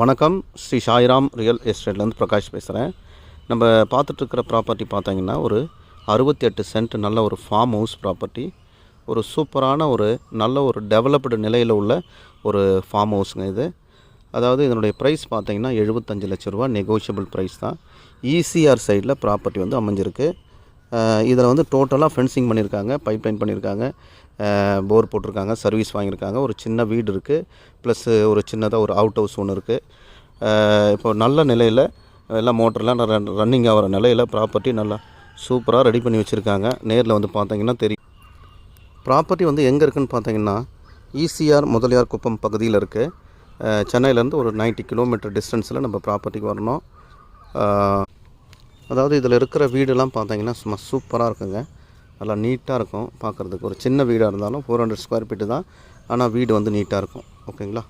வணக்கம். ஸ்ரீ சாய்ராம் ரியல் எஸ்டேட்லேருந்து பிரகாஷ் பேசுகிறேன். நம்ம பார்த்துட்ருக்கிற ப்ராப்பர்ட்டி பார்த்தீங்கன்னா ஒரு 68 சென்ட் நல்ல ஒரு ஃபார்ம் ஹவுஸ் ப்ராப்பர்ட்டி. ஒரு சூப்பரான நல்ல ஒரு டெவலப்டு நிலையில் உள்ள ஒரு ஃபார்ம் ஹவுஸுங்க இது. அதாவது இதனுடைய ப்ரைஸ் பார்த்தீங்கன்னா 75 லட்ச ரூபா, நெகோஷியபிள் ப்ரைஸ் தான். ECR சைடில் ப்ராப்பர்ட்டி வந்து அமைஞ்சிருக்கு. இதில் டோட்டலாக ஃபென்சிங் பண்ணியிருக்காங்க, பைப்லைன் பண்ணியிருக்காங்க, போர் போட்டிருக்காங்க, சர்வீஸ் வாங்கியிருக்காங்க. ஒரு சின்ன வீடு இருக்குது, ப்ளஸ் ஒரு சின்னதாக ஒரு அவுட் ஹவுஸ் ஒன்று இருக்குது. இப்போ நல்ல நிலையில் எல்லாம் மோட்டர்லாம் ரன்னிங் ஆகிற நிலையில் ப்ராப்பர்ட்டி நல்லா சூப்பராக ரெடி பண்ணி வச்சுருக்காங்க. நேரில் பார்த்தீங்கன்னா தெரியும். ப்ராப்பர்ட்டி எங்கே இருக்குதுன்னு பார்த்தீங்கன்னா ECR முதலியார்குப்பம் பகுதியில் இருக்குது. சென்னையிலேருந்து ஒரு 90 கிலோமீட்டர் டிஸ்டன்ஸில் நம்ம ப்ராப்பர்ட்டிக்கு வரணும். அதாவது இதில் இருக்கிற வீடெல்லாம் பார்த்தீங்கன்னா சும்மா சூப்பராக இருக்குங்க. நல்லா நீட்டாக இருக்கும் பார்க்குறதுக்கு. ஒரு சின்ன வீடாக இருந்தாலும் 400 ஸ்கொயர் ஃபீட்டு தான், ஆனால் வீடு நீட்டாக இருக்கும். ஓகேங்களா?